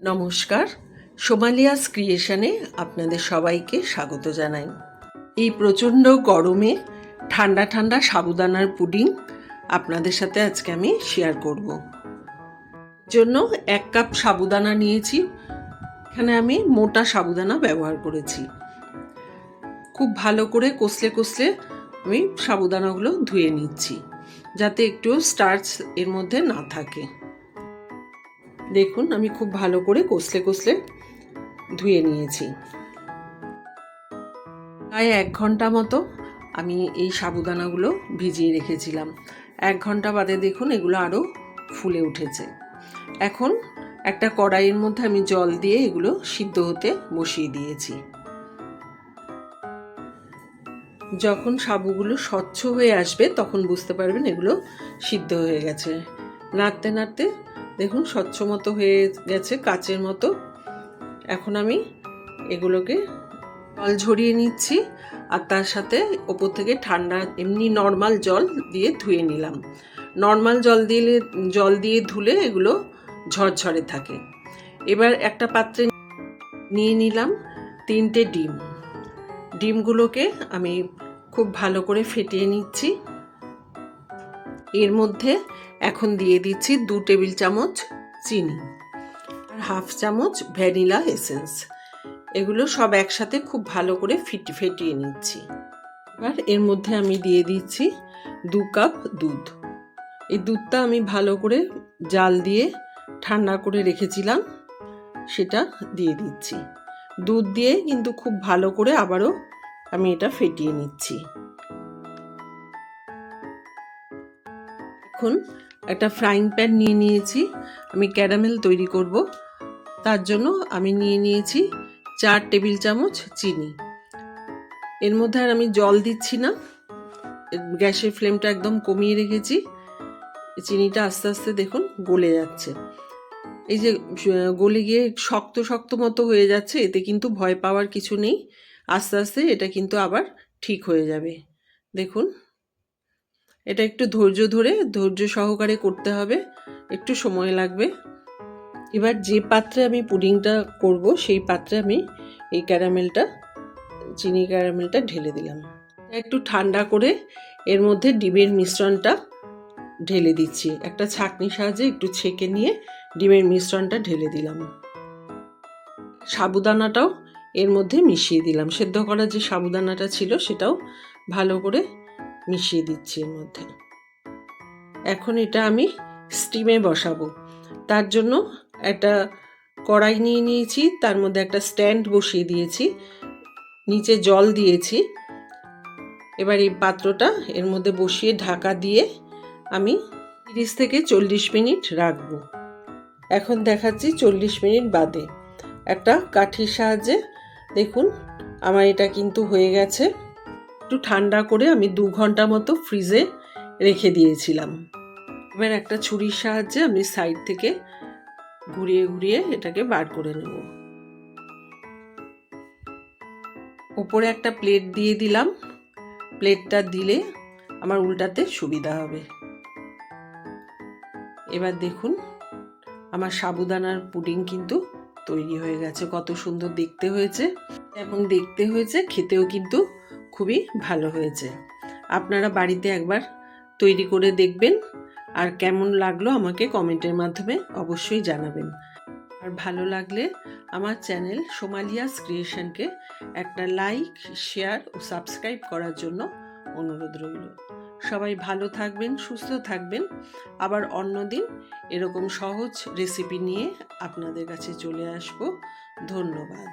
নমস্কার, সোমালিয়াস ক্রিয়েশনে আপনাদের সবাইকে স্বাগত জানাই। এই প্রচণ্ড গরমে ঠান্ডা ঠান্ডা সাবুদানার পুডিং আপনাদের সাথে আজকে আমি শেয়ার করব। জন্য 1 কাপ সাবুদানা নিয়েছি। এখানে আমি মোটা সাবুদানা ব্যবহার করেছি। খুব ভালো করে কষলে আমি সাবুদানাগুলো ধুয়ে নিচ্ছি, যাতে একটু স্টার্চ এর মধ্যে না থাকে। দেখুন, আমি খুব ভালো করে কষলে ধুয়ে নিয়েছি। প্রায় 1 ঘন্টা মতো আমি এই সাবুদানাগুলো ভিজিয়ে রেখেছিলাম। 1 ঘন্টা বাদে দেখুন এগুলো আরও ফুলে উঠেছে। এখন একটা কড়াইয়ের মধ্যে আমি জল দিয়ে এগুলো সিদ্ধ হতে বসিয়ে দিয়েছি। যখন সাবুগুলো স্বচ্ছ হয়ে আসবে তখন বুঝতে পারবেন এগুলো সিদ্ধ হয়ে গেছে। নাড়তে নাড়তে দেখুন স্বচ্ছ মতো হয়ে গেছে, কাচের মতো। এখন আমি এগুলোকে জল ঝরিয়ে নিচ্ছি, আর তার সাথে ওপর থেকে ঠান্ডা এমনি নর্মাল জল দিয়ে ধুয়ে নিলাম। নর্মাল জল দিয়ে ধুলে এগুলো ঝরঝরে থাকে। এবার একটা পাত্রে নিয়ে নিলাম 3টে ডিম। ডিমগুলোকে আমি খুব ভালো করে ফেটিয়ে নিচ্ছি। এর মধ্যে এখন দিয়ে দিচ্ছি 2 টেবিল চামচ চিনি আর হাফ চামচ ভ্যানিলা এসেন্স। এগুলো সব একসাথে খুব ভালো করে ফেটিয়ে নিচ্ছি। এবার এর মধ্যে আমি দিয়ে দিচ্ছি 2 কাপ দুধ। এই দুধটা আমি ভালো করে জাল দিয়ে ঠান্ডা করে রেখেছিলাম, সেটা দিয়ে দিচ্ছি। দুধ দিয়ে কিন্তু খুব ভালো করে আবারও আমি এটা ফেটিয়ে নিচ্ছি। এখন একটা ফ্রাইং প্যান নিয়ে নিয়েছি। আমি ক্যারামেল তৈরি করব। তার জন্য আমি নিয়ে নিয়েছি 4 টেবিল চামচ চিনি। এর মধ্যে আর আমি জল দিচ্ছি না, গ্যাসের ফ্লেমটা একদম কমিয়ে রেখেছি। চিনিটা আস্তে আস্তে দেখুন গলে যাচ্ছে। এই যে গলে গিয়ে শক্ত মতো হয়ে যাচ্ছে, এতে কিন্তু ভয় পাওয়ার কিছু নেই। আস্তে আস্তে এটা কিন্তু আবার ঠিক হয়ে যাবে। দেখুন, এটা একটু ধৈর্য সহকারে করতে হবে, একটু সময় লাগবে। এবার যে পাত্রে আমি পুডিংটা করব সেই পাত্রে আমি এই চিনি ক্যারামেলটা ঢেলে দিলাম। একটু ঠান্ডা করে এর মধ্যে ডিমের মিশ্রণটা ঢেলে দিচ্ছি। একটা ছাঁকনির সাহায্যে একটু ছেঁকে নিয়ে ডিমের মিশ্রণটা ঢেলে দিলাম। সাবুদানাটাও এর মধ্যে মিশিয়ে দিলাম। সেদ্ধ করা যে সাবুদানাটা ছিল সেটাও ভালো করে মিশিয়ে দিচ্ছি এর মধ্যে। এখন এটা আমি স্টিমে বসাবো। তার জন্য একটা কড়াই নিয়ে নিয়েছি, তার মধ্যে একটা স্ট্যান্ড বসিয়ে দিয়েছি, নিচে জল দিয়েছি। এবার এই পাত্রটা এর মধ্যে বসিয়ে ঢাকা দিয়ে আমি 30 থেকে 40 মিনিট রাখবো। এখন দেখাচ্ছি 40 মিনিট বাদে। একটা কাঠির সাহায্যে দেখুন আমার এটা কিন্তু হয়ে গেছে। একটু ঠান্ডা করে আমি 2 ঘন্টা মতো ফ্রিজে রেখে দিয়েছিলাম। এবার একটা ছুরির সাহায্যে আমি সাইড থেকে ঘুরিয়ে এটাকে বার করে নেব। উপরে একটা প্লেট দিয়ে দিলাম। প্লেটটা দিলে আমার উল্টাতে সুবিধা হবে। এবার দেখুন আমার সাবুদানার পুডিং কিন্তু তৈরি হয়ে গেছে। কত সুন্দর দেখতে হয়েছে, এবং দেখতে হয়েছে, খেতেও কিন্তু খুবই ভালো হয়েছে। আপনারা বাড়িতে একবার তৈরি করে দেখবেন, আর কেমন লাগলো আমাকে কমেন্টের মাধ্যমে অবশ্যই জানাবেন। আর ভালো লাগলে আমার চ্যানেল সোমালিয়াস ক্রিয়েশনকে একটা লাইক, শেয়ার ও সাবস্ক্রাইব করার জন্য অনুরোধ রইল। সবাই ভালো থাকবেন, সুস্থ থাকবেন। আবার অন্যদিন এরকম সহজ রেসিপি নিয়ে আপনাদের কাছে চলে আসব। ধন্যবাদ।